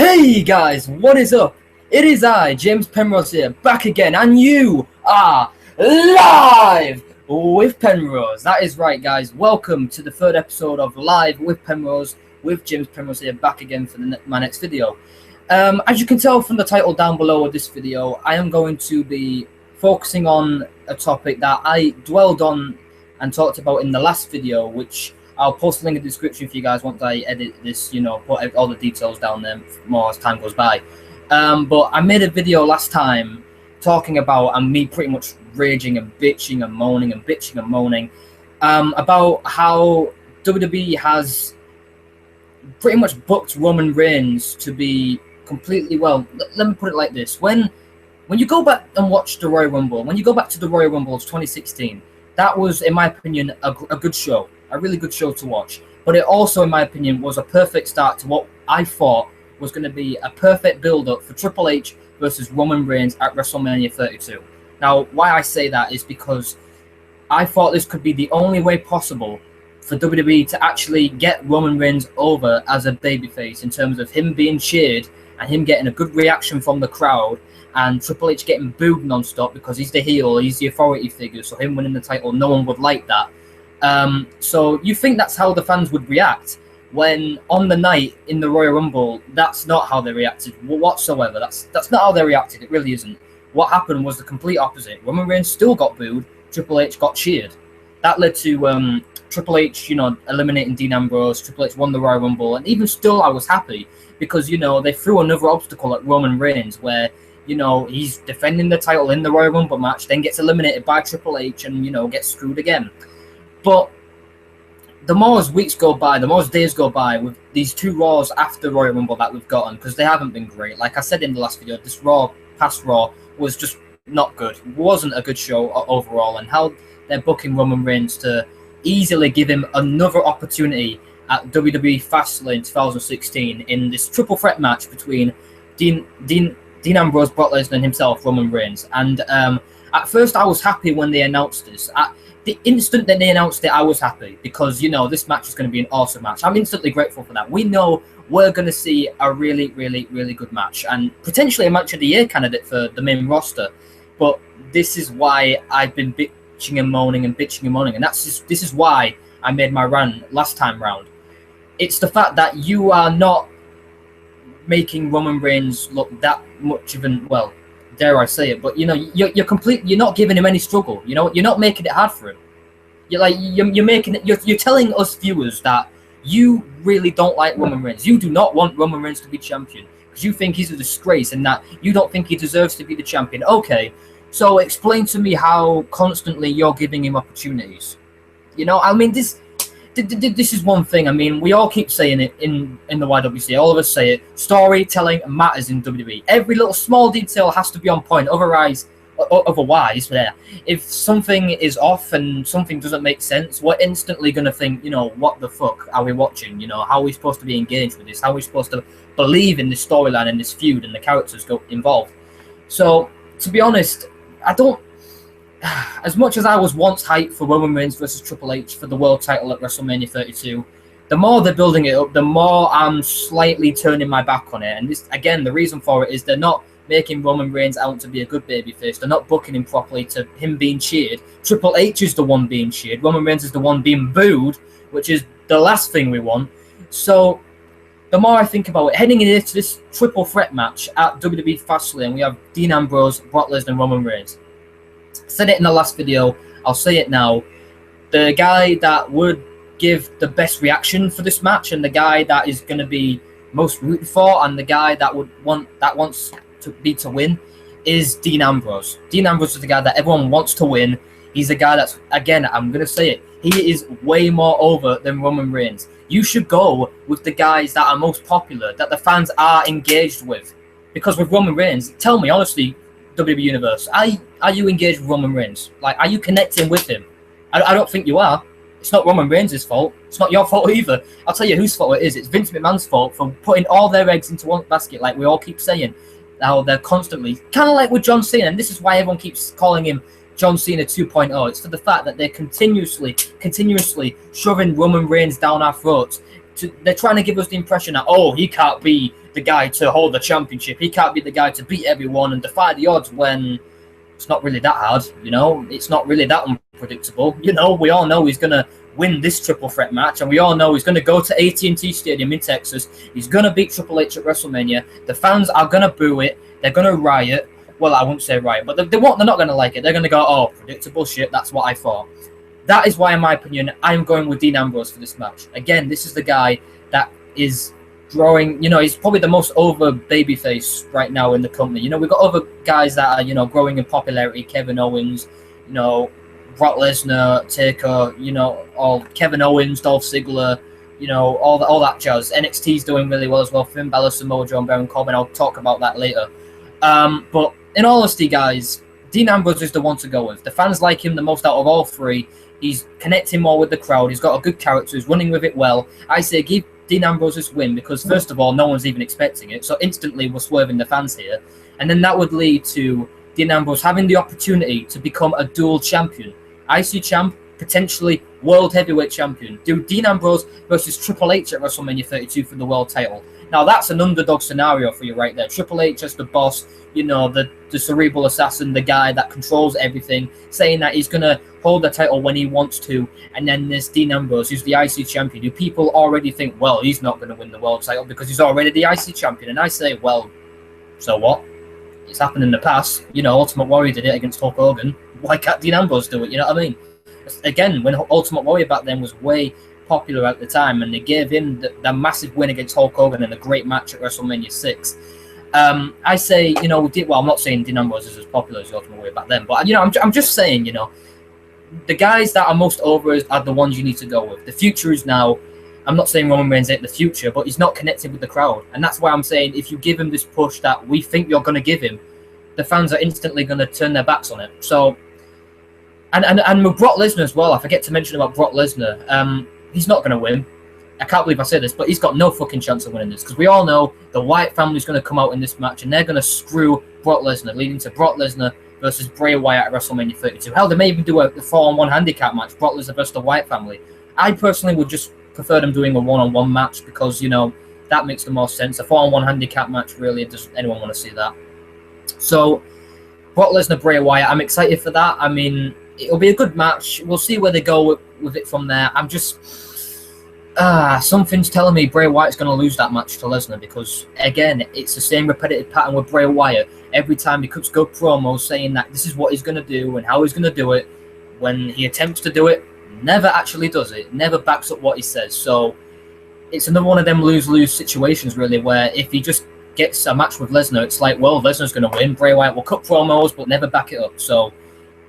Hey guys, what is up? It is I, James Penrose here, back again, and you are live with Penrose. That is right, guys. Welcome to the third episode of Live with Penrose, with James Penrose here, back again for my next video. As you can tell from the title down below of this video, I am going to be focusing on a topic that I dwelled on and talked about in the last video, which I'll post a link in the description if you guys want I edit this, put all the details down there more as time goes by. But I made a video last time talking about, and me pretty much raging and bitching and moaning about how WWE has pretty much booked Roman Reigns to be completely, well, let me put it like this. When you go back and watch the Royal Rumble, when you go back to the Royal Rumble of 2016, that was, in my opinion, a good show. A really good show to watch. But it also, in my opinion, was a perfect start to what I thought was going to be a perfect build-up for Triple H versus Roman Reigns at WrestleMania 32. Now, why I say that is because I thought this could be the only way possible for WWE to actually get Roman Reigns over as a babyface, in terms of him being cheered and him getting a good reaction from the crowd, and Triple H getting booed non-stop because he's the heel, he's the authority figure, so him winning the title, no one would like that. So you think that's how the fans would react, when on the night in the Royal Rumble, that's not how they reacted whatsoever. That's not how they reacted. It really isn't. What happened was the complete opposite. Roman Reigns still got booed. Triple H got cheered. That led to Triple H, eliminating Dean Ambrose. Triple H won the Royal Rumble, and even still, I was happy because they threw another obstacle at Roman Reigns, where he's defending the title in the Royal Rumble match, then gets eliminated by Triple H, and gets screwed again. But the more as weeks go by, the more as days go by with these two Raws after Royal Rumble that we've gotten, because they haven't been great. Like I said in the last video, this past Raw was just not good. It wasn't a good show overall, and how they're booking Roman Reigns to easily give him another opportunity at WWE Fastlane 2016 in this triple threat match between Dean Ambrose, Brock Lesnar, and himself, Roman Reigns. And at first, I was happy when they announced this. The instant that they announced it, I was happy because, this match is going to be an awesome match. I'm instantly grateful for that. We know we're going to see a really, really, really good match, and potentially a match of the year candidate for the main roster. But this is why I've been bitching and moaning, and this is why I made my rant last time round. It's the fact that you are not making Roman Reigns look that much of an, well, dare I say it, but you're not giving him any struggle. You're not making it hard for him. You're telling us viewers that you really don't like Roman Reigns. You do not want Roman Reigns to be champion because you think he's a disgrace and that you don't think he deserves to be the champion. Okay, so explain to me how constantly you're giving him opportunities. This is one thing. We all keep saying it in the YWC. All of us say it. Storytelling matters in WWE. Every little small detail has to be on point. Otherwise, if something is off and something doesn't make sense, we're instantly going to think, what the fuck are we watching? How are we supposed to be engaged with this? How are we supposed to believe in this storyline and this feud and the characters involved? So, to be honest, I don't... As much as I was once hyped for Roman Reigns versus Triple H for the world title at WrestleMania 32, the more they're building it up, the more I'm slightly turning my back on it. And this, again, the reason for it is they're not making Roman Reigns out to be a good babyface. They're not booking him properly to him being cheered. Triple H is the one being cheered. Roman Reigns is the one being booed, which is the last thing we want. So the more I think about it, heading into this triple threat match at WWE Fastlane, we have Dean Ambrose, Brock Lesnar, and Roman Reigns. Said it in the last video, I'll say it now. The guy that would give the best reaction for this match, and the guy that is going to be most rooted for, and the guy that wants to win, is Dean Ambrose. Dean Ambrose is the guy that everyone wants to win. He's a guy that's, again, I'm going to say it, he is way more over than Roman Reigns. You should go with the guys that are most popular, that the fans are engaged with. Because with Roman Reigns, tell me honestly, WWE Universe, are you engaged with Roman Reigns? Are you connecting with him? I don't think you are. It's not Roman Reigns' fault. It's not your fault either. I'll tell you whose fault it is. It's Vince McMahon's fault for putting all their eggs into one basket, like we all keep saying. How they're constantly, kind of like with John Cena, and this is why everyone keeps calling him John Cena 2.0. It's for the fact that they're continuously shoving Roman Reigns down our throats, they're trying to give us the impression that, oh, he can't be the guy to hold the championship. He can't be the guy to beat everyone and defy the odds when it's not really that hard, you know? It's not really that unpredictable. You know, we all know he's going to win this triple threat match, and we all know he's going to go to AT&T Stadium in Texas. He's going to beat Triple H at WrestleMania. The fans are going to boo it. They're going to riot. Well, I won't say riot, but they won't. They're not going to like it. They're going to go, oh, predictable shit. That's what I thought. That is why, in my opinion, I'm going with Dean Ambrose for this match. Again, this is the guy that is growing. You know, he's probably the most over babyface right now in the company. You know, we've got other guys that are, you know, growing in popularity. Kevin Owens, you know, Brock Lesnar, Taker, you know, all Kevin Owens, Dolph Ziggler, you know, all that jazz. NXT's doing really well as well. Finn Balor, Samoa Joe, and Baron Corbin. I'll talk about that later. But in all honesty, guys, Dean Ambrose is the one to go with. The fans like him the most out of all three. He's connecting more with the crowd. He's got a good character. He's running with it well. I say give Dean Ambrose this win because, first of all, no one's even expecting it. So instantly we're swerving the fans here. And then that would lead to Dean Ambrose having the opportunity to become a dual champion. IC champ, potentially world heavyweight champion. Do Dean Ambrose versus Triple H at WrestleMania 32 for the world title. Now, that's an underdog scenario for you right there. Triple H as the boss, you know, the cerebral assassin, the guy that controls everything, saying that he's going to hold the title when he wants to. And then there's Dean Ambrose, who's the IC champion, who people already think, well, he's not going to win the world title because he's already the IC champion. And I say, well, so what? It's happened in the past. You know, Ultimate Warrior did it against Hulk Hogan. Why can't Dean Ambrose do it? You know what I mean? Again, when Ultimate Warrior back then was way popular at the time, and they gave him the massive win against Hulk Hogan in a great match at WrestleMania 6. I say, you know, I'm not saying Dean Ambrose is as popular as Ultimate Warrior back then, but, you know, I'm just saying, you know, the guys that are most over are the ones you need to go with. The future is now. I'm not saying Roman Reigns ain't the future, but he's not connected with the crowd. And that's why I'm saying if you give him this push that we think you're going to give him, the fans are instantly going to turn their backs on it. So, and with Brock Lesnar as well, I forget to mention about Brock Lesnar. He's not going to win. I can't believe I said this, but he's got no fucking chance of winning this because we all know the Wyatt family's going to come out in this match and they're going to screw Brock Lesnar, leading to Brock Lesnar versus Bray Wyatt at WrestleMania 32. Hell, they may even do a 4-on-1 handicap match, Brock Lesnar versus the Wyatt family. I personally would just prefer them doing a 1-on-1 match because, you know, that makes the most sense. A 4-on-1 handicap match, really, does anyone want to see that? So, Brock Lesnar, Bray Wyatt, I'm excited for that. I mean, it'll be a good match. We'll see where they go with it from there. I'm just... something's telling me Bray Wyatt's going to lose that match to Lesnar because, again, it's the same repetitive pattern with Bray Wyatt. Every time he cuts good promos saying that this is what he's going to do and how he's going to do it, when he attempts to do it, never actually does it, never backs up what he says. So it's another one of them lose-lose situations, really, where if he just gets a match with Lesnar, it's like, well, Lesnar's going to win. Bray Wyatt will cut promos but never back it up. So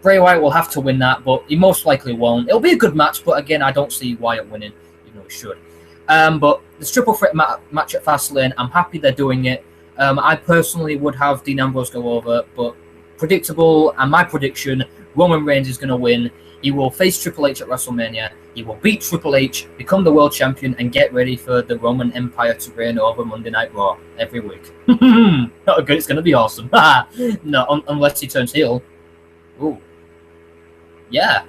Bray Wyatt will have to win that, but he most likely won't. It'll be a good match, but again, I don't see Wyatt winning. It should. But this triple threat match at Fastlane, I'm happy they're doing it. I personally would have Dean Ambrose go over, but predictable, and my prediction, Roman Reigns is going to win. He will face Triple H at WrestleMania. He will beat Triple H, become the world champion, and get ready for the Roman Empire to reign over Monday Night Raw every week. Not good. It's going to be awesome. No, unless he turns heel. Ooh. Yeah.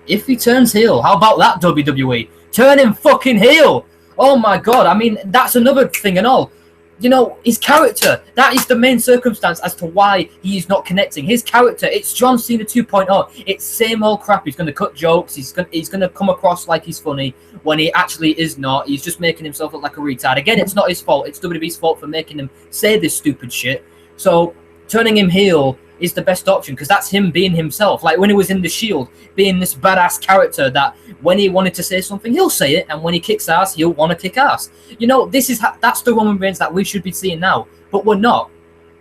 If he turns heel, how about that, WWE? Turn him fucking heel! Oh my god, I mean, that's another thing and all. You know, his character, that is the main circumstance as to why he is not connecting. His character, it's John Cena 2.0. It's same old crap. He's going to cut jokes. He's going to come across like he's funny when he actually is not. He's just making himself look like a retard. Again, it's not his fault. It's WWE's fault for making him say this stupid shit. So, turning him heel is the best option because that's him being himself. Like when he was in The Shield, being this badass character that when he wanted to say something, he'll say it, and when he kicks ass, he'll want to kick ass. You know, that's the Roman Reigns that we should be seeing now, but we're not.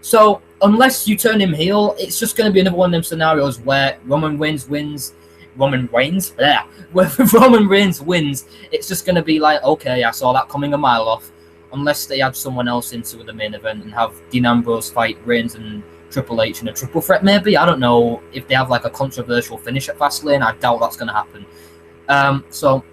So unless you turn him heel, it's just going to be another one of them scenarios where Roman Reigns wins. Yeah, where Roman Reigns wins, it's just going to be like, okay, I saw that coming a mile off. Unless they add someone else into the main event and have Dean Ambrose fight Reigns and Triple H in a triple threat, maybe. I don't know if they have like a controversial finish at Fastlane. I doubt that's going to happen. So,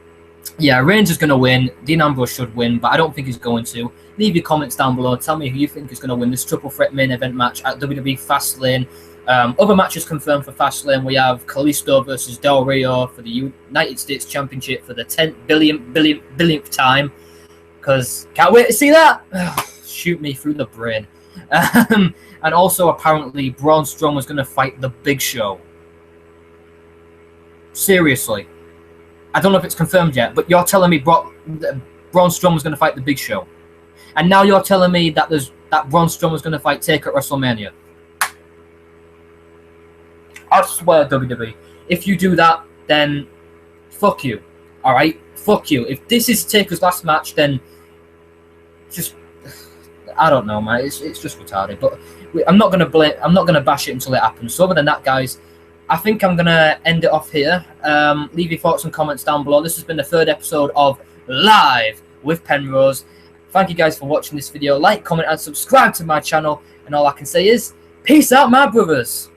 yeah, Reigns is going to win. Dean Ambrose should win, but I don't think he's going to. Leave your comments down below. Tell me who you think is going to win this triple threat main event match at WWE Fastlane. Other matches confirmed for Fastlane. We have Kalisto versus Del Rio for the United States Championship for the 10th billionth time. Because can't wait to see that. Shoot me through the brain. And also apparently Braun Strowman was going to fight the Big Show. Seriously. I don't know if it's confirmed yet, but you're telling me Braun Strowman was going to fight the Big Show. And now you're telling me that Braun Strowman was going to fight Taker at WrestleMania. I swear, WWE, if you do that, then fuck you. All right, fuck you. If this is Taker's last match, then just I don't know, man. It's just retarded. But I'm not gonna bash it until it happens. So other than that, guys, I think I'm gonna end it off here. Leave your thoughts and comments down below. This has been the 3rd episode of Live with Penrose. Thank you guys for watching this video. Like, comment, and subscribe to my channel. And all I can say is, peace out, my brothers.